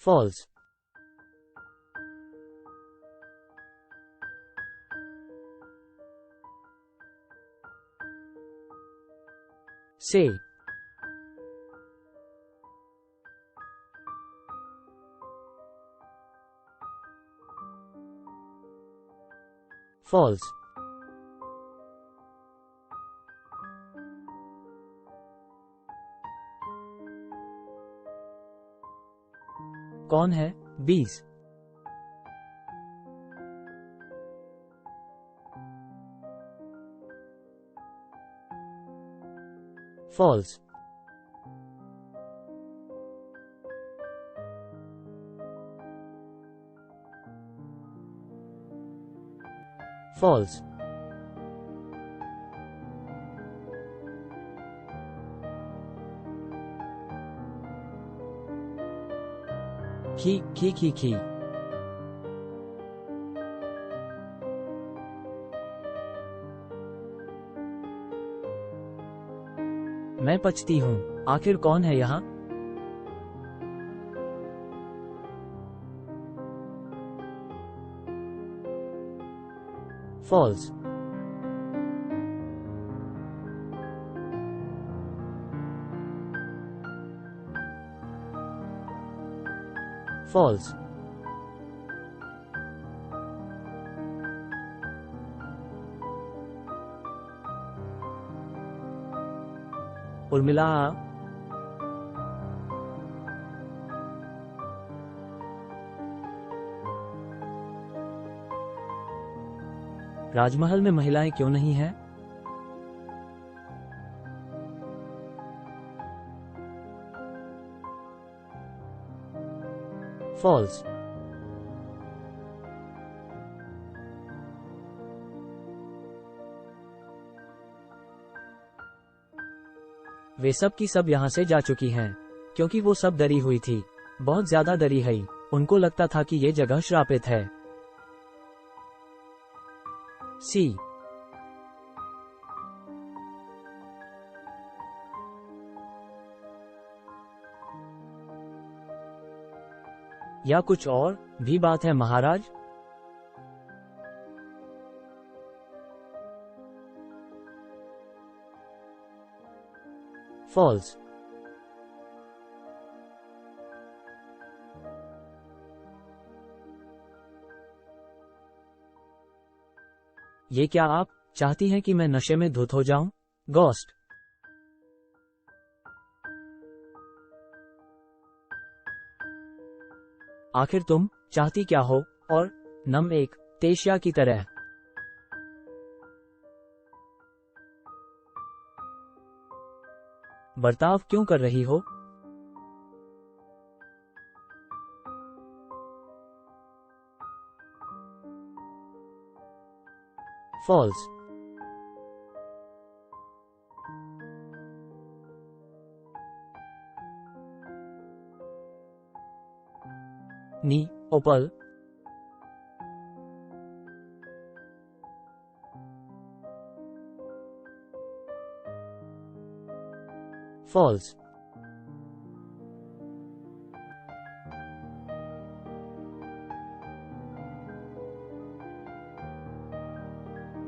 false, say, false, कौन है 20? false, false, की मैं पछती हूँ, आखिर कौन है यहाँ? false, false, उर्मिला, राजमहल में महिलाएं क्यों नहीं हैं? false, वे सब की सब यहाँ से जा चुकी हैं, क्योंकि वो सब डरी हुई थी, बहुत ज्यादा डरी है। उनको लगता था कि ये जगह श्रापित है। सी, या कुछ और भी बात है महाराज? false, ये क्या आप चाहती हैं कि मैं नशे में धुत हो जाऊं? घोस्ट, आखिर तुम चाहती क्या हो? और नम एक तेशिया की तरह। बर्ताव क्यों कर रही हो? false, नी ओपल, false,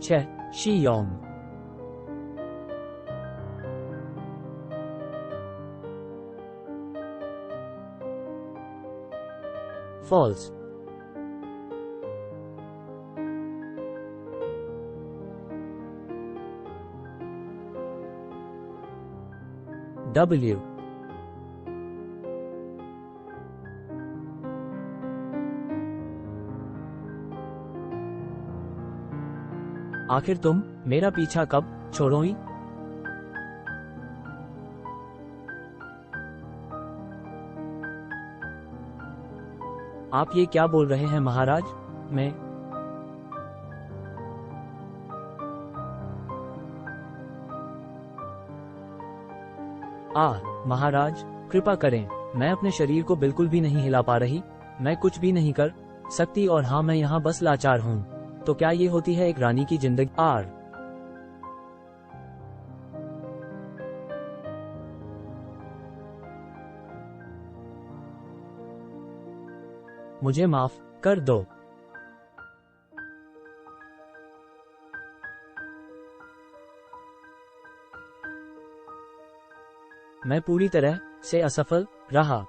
छे शी योंग, false, W, आखिर तुम मेरा पीछा कब छोड़ोगी? आप ये क्या बोल रहे हैं महाराज? मैं महाराज कृपा करें, मैं अपने शरीर को बिल्कुल भी नहीं हिला पा रही, मैं कुछ भी नहीं कर सकती और हाँ मैं यहाँ बस लाचार हूँ। तो क्या ये होती है एक रानी की जिंदगी? मुझे माफ कर दो। मैं पूरी तरह से असफल रहा।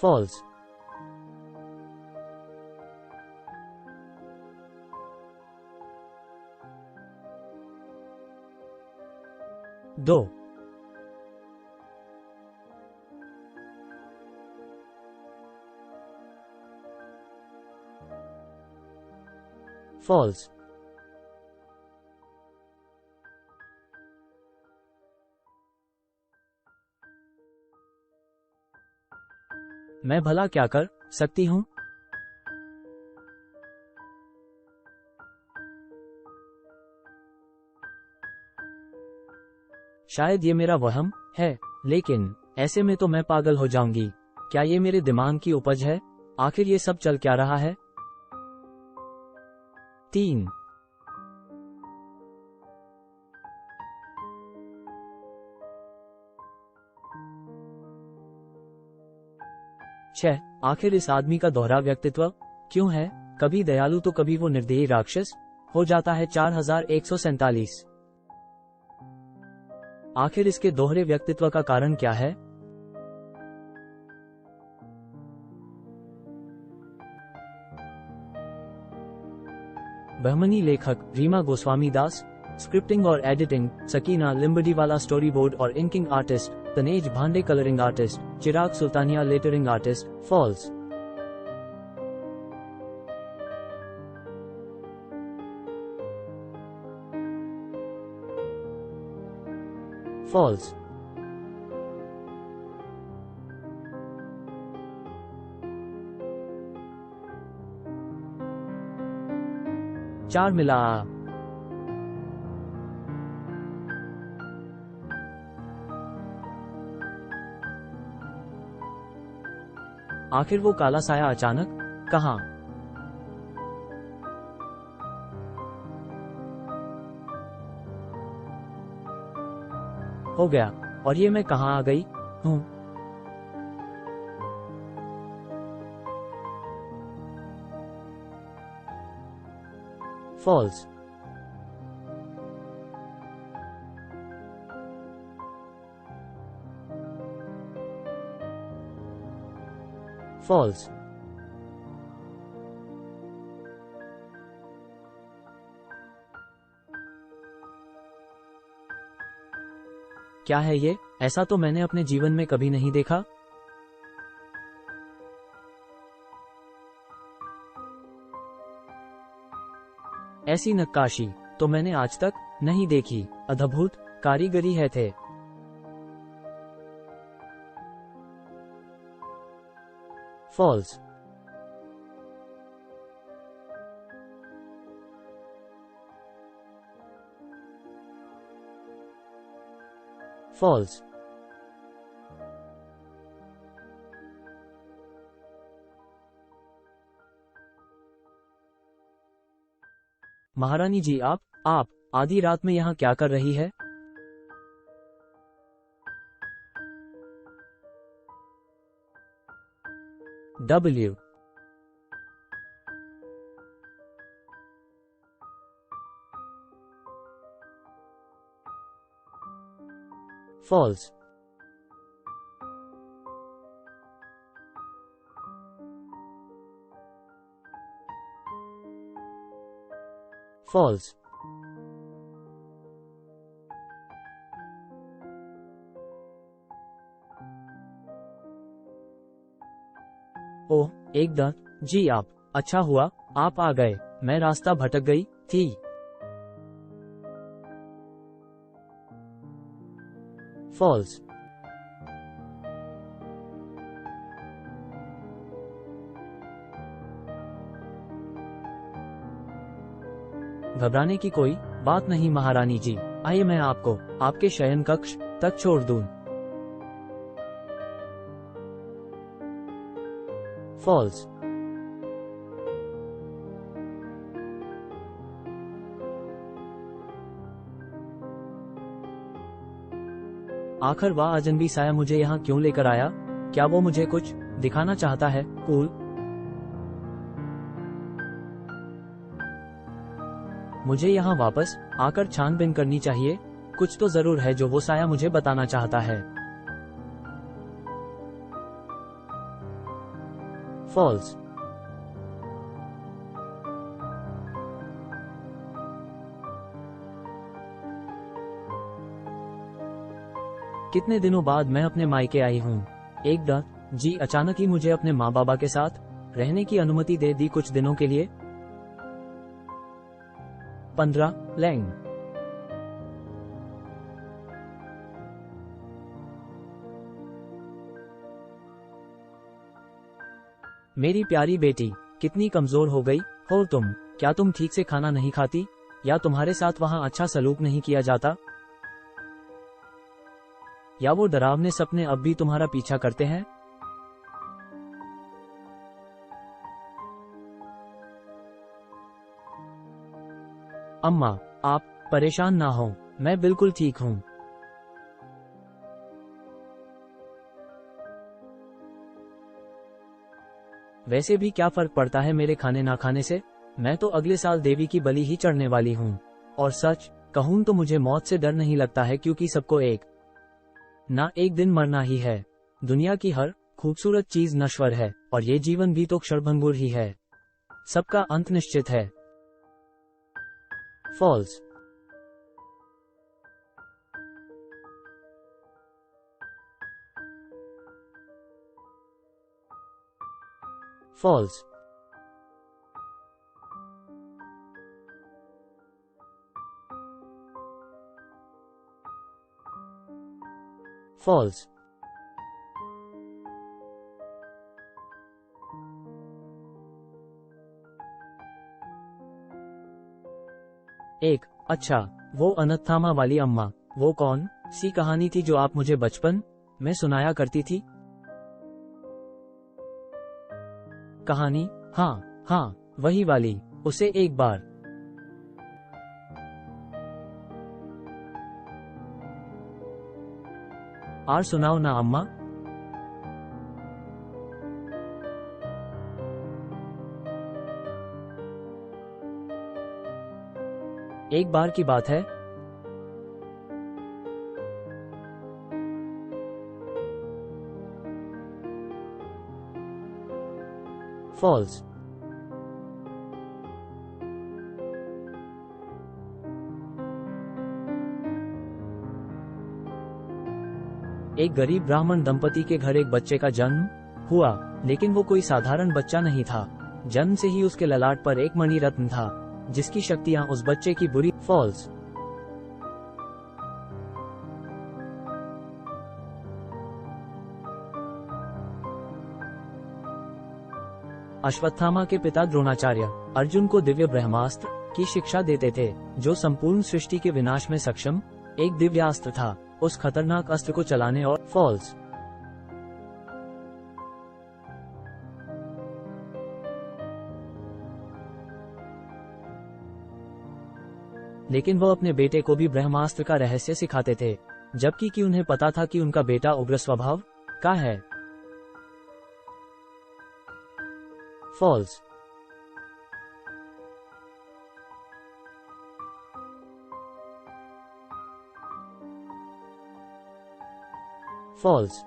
फॉल्स। दो। फॉल्स। मैं भला क्या कर सकती हूँ? शायद ये मेरा वहम है, लेकिन ऐसे में तो मैं पागल हो जाऊंगी। क्या ये मेरे दिमाग की उपज है? आखिर ये सब चल क्या रहा है? 3। 6। आखिर इस आदमी का दोहरा व्यक्तित्व क्यों है? कभी दयालु तो कभी वो निर्दयी राक्षस हो जाता है। 4147। आखिर इसके दोहरे व्यक्तित्व का कारण क्या है? बहमनी लेखक रीमा गोस्वामी दास, स्क्रिप्टिंग और editing Sakina Limbdiwala, story board और inking artist Tanej Bhande, colouring artist Chirag Sultania, lettering artist फॉल्स। फॉल्स। चार मिला। आखिर वो काला साया अचानक कहां? हो गया, और ये मैं कहां आ गई हूं? फॉल्स। फॉल्स। क्या है ये? ऐसा तो मैंने अपने जीवन में कभी नहीं देखा। ऐसी नक्काशी तो मैंने आज तक नहीं देखी। अद्भुत कारीगरी है थे। फॉल्स। फॉल्स। महारानी जी, आप आधी रात में यहाँ क्या कर रही है? W। फॉल्स। फॉल्स। ओह, एकदम जी आप। अच्छा हुआ आप आ गए, मैं रास्ता भटक गई थी। फॉल्स। घबराने की कोई बात नहीं महारानी जी, आइए मैं आपको आपके शयन कक्ष तक छोड़ दूं। फॉल्स। आखिर वह अजनबी साया मुझे यहाँ क्यों लेकर आया? क्या वो मुझे कुछ दिखाना चाहता है? कूल। मुझे यहाँ वापस आकर छानबीन करनी चाहिए। कुछ तो जरूर है जो वो साया मुझे बताना चाहता है। फॉल्स। कितने दिनों बाद मैं अपने मायके आई हूँ। एकदम जी अचानक ही मुझे अपने माँ बाबा के साथ रहने की अनुमति दे दी कुछ दिनों के लिए। 15 लैंग। मेरी प्यारी बेटी, कितनी कमजोर हो गई हो तुम। क्या तुम ठीक से खाना नहीं खाती या तुम्हारे साथ वहाँ अच्छा सलूक नहीं किया जाता? या वो डरावने सपने अब भी तुम्हारा पीछा करते हैं? अम्मा, आप परेशान ना हो, मैं बिल्कुल ठीक हूँ। वैसे भी क्या फर्क पड़ता है मेरे खाने ना खाने से? मैं तो अगले साल देवी की बलि ही चढ़ने वाली हूँ। और सच कहूँ तो मुझे मौत से डर नहीं लगता है, क्योंकि सबको एक एक दिन मरना ही है। दुनिया की हर खूबसूरत चीज नश्वर है और ये जीवन भी तो क्षणभंगुर ही है। सबका अंत निश्चित है। फॉल्स। फॉल्स। फॉल्स। एक अच्छा, वो अनथामा वाली अम्मा, वो कौन सी कहानी थी जो आप मुझे बचपन में सुनाया करती थी? कहानी? हाँ हाँ, वही वाली। उसे एक बार और सुनाओ ना अम्मा। एक बार की बात है। फॉल्स। एक गरीब ब्राह्मण दंपति के घर एक बच्चे का जन्म हुआ, लेकिन वो कोई साधारण बच्चा नहीं था। जन्म से ही उसके ललाट पर एक मणि रत्न था, जिसकी शक्तियां उस बच्चे की बुरी। फॉल्स। अश्वत्थामा के पिता द्रोणाचार्य अर्जुन को दिव्य ब्रह्मास्त्र की शिक्षा देते थे, जो संपूर्ण सृष्टि के विनाश में सक्षम एक दिव्यास्त्र था। उस खतरनाक अस्त्र को चलाने और फॉल्स। लेकिन वो अपने बेटे को भी ब्रह्मास्त्र का रहस्य सिखाते थे, जबकि कि उन्हें पता था कि उनका बेटा उग्र स्वभाव का है। फॉल्स। फॉल्स।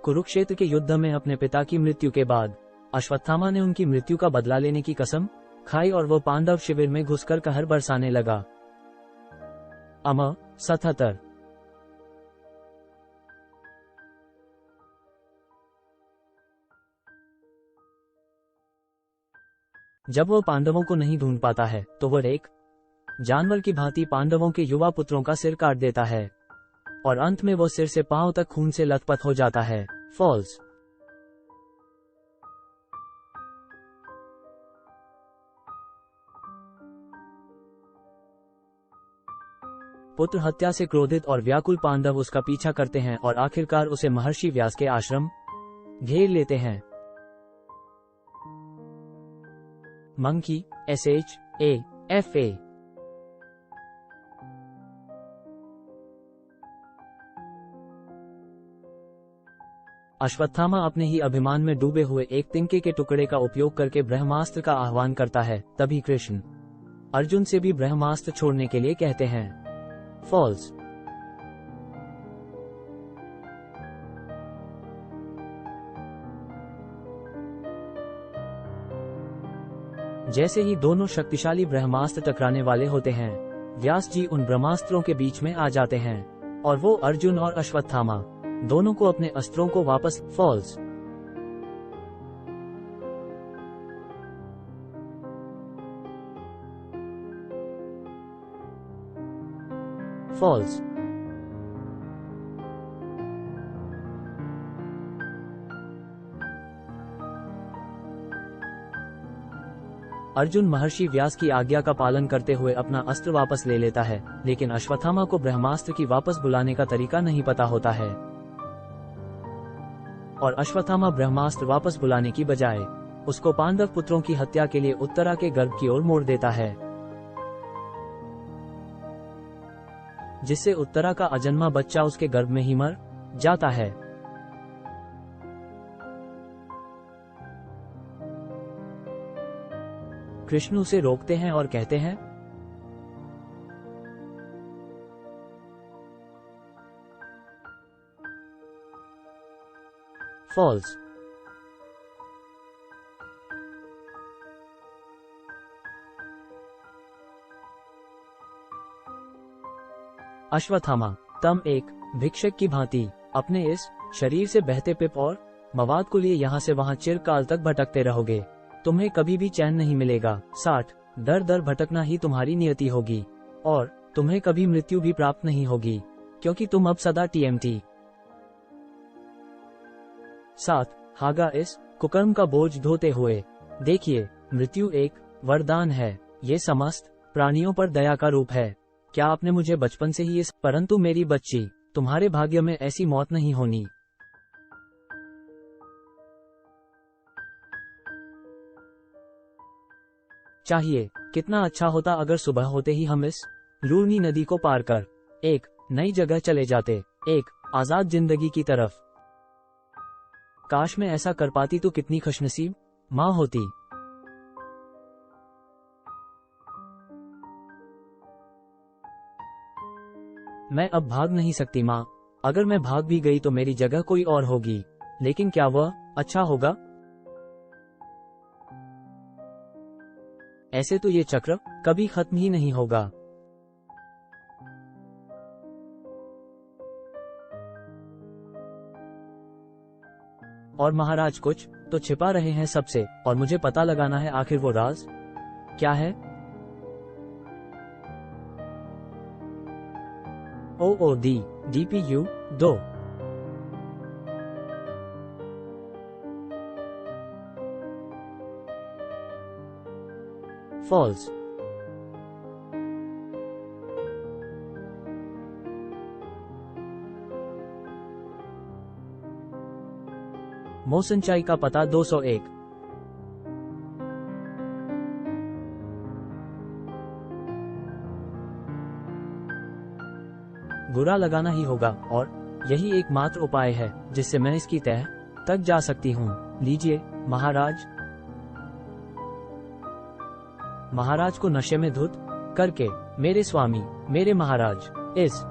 कुरुक्षेत्र के युद्ध में अपने पिता की मृत्यु के बाद अश्वत्थामा ने उनकी मृत्यु का बदला लेने की कसम खाई और वो पांडव शिविर में घुसकर कहर बरसाने लगा। 77। जब वो पांडवों को नहीं ढूंढ पाता है तो वो एक जानवर की भांति पांडवों के युवा पुत्रों का सिर काट देता है और अंत में वो सिर से पांव तक खून से लथपथ हो जाता है। फॉल्स। पुत्र हत्या से क्रोधित और व्याकुल पांडव उसका पीछा करते हैं और आखिरकार उसे महर्षि व्यास के आश्रम घेर लेते हैं। Monkey, SHAFA। अश्वत्थामा अपने ही अभिमान में डूबे हुए एक तिनके के टुकड़े का उपयोग करके ब्रह्मास्त्र का आह्वान करता है। तभी कृष्ण अर्जुन से भी ब्रह्मास्त्र छोड़ने के लिए कहते हैं। फॉल्स। जैसे ही दोनों शक्तिशाली ब्रह्मास्त्र टकराने वाले होते हैं, व्यास जी उन ब्रह्मास्त्रों के बीच में आ जाते हैं और वो अर्जुन और अश्वत्थामा दोनों को अपने अस्त्रों को वापस। फॉल्स। फॉल्स। अर्जुन महर्षि व्यास की आज्ञा का पालन करते हुए अपना अस्त्र वापस ले लेता है, लेकिन अश्वत्थामा को ब्रह्मास्त्र की वापस बुलाने का तरीका नहीं पता होता है और अश्वत्थामा ब्रह्मास्त्र वापस बुलाने की बजाय उसको पांडव पुत्रों की हत्या के लिए उत्तरा के गर्भ की ओर मोड़ देता है, जिससे उत्तरा का अजन्मा बच्चा उसके गर्भ में ही मर जाता है। कृष्ण उसे रोकते हैं और कहते हैं, फॉल्स। अश्वत्थामा, तुम एक भिक्षक की भांति अपने इस शरीर से बहते पिप और मवाद को लिए यहाँ से वहाँ चिरकाल तक भटकते रहोगे। तुम्हें कभी भी चैन नहीं मिलेगा। 60 दर दर भटकना ही तुम्हारी नियति होगी और तुम्हें कभी मृत्यु भी प्राप्त नहीं होगी, क्योंकि तुम अब सदा TMT। 7 हागा, इस कुकर्म का बोझ ढोते हुए देखिए, मृत्यु एक वरदान है। ये समस्त प्राणियों पर दया का रूप है। क्या आपने मुझे बचपन से ही परंतु मेरी बच्ची, तुम्हारे भाग्य में ऐसी मौत नहीं होनी। चाहिए कितना अच्छा होता अगर सुबह होते ही हम इस लूनी नदी को पार कर एक नई जगह चले जाते, एक आजाद जिंदगी की तरफ। काश मैं ऐसा कर पाती तो कितनी खुशनसीब माँ होती। मैं अब भाग नहीं सकती माँ। अगर मैं भाग भी गई तो मेरी जगह कोई और होगी, लेकिन क्या वह अच्छा होगा? ऐसे तो ये चक्र कभी खत्म ही नहीं होगा। और महाराज कुछ तो छिपा रहे हैं सबसे, और मुझे पता लगाना है आखिर वो राज क्या है। OOD DPU 2। फॉल्स। मोसनचाई का पता 201। बुरा लगाना ही होगा और यही एकमात्र उपाय है जिससे मैं इसकी तह तक जा सकती हूँ। लीजिए महाराज। महाराज को नशे में धुत करके मेरे स्वामी, मेरे महाराज, इस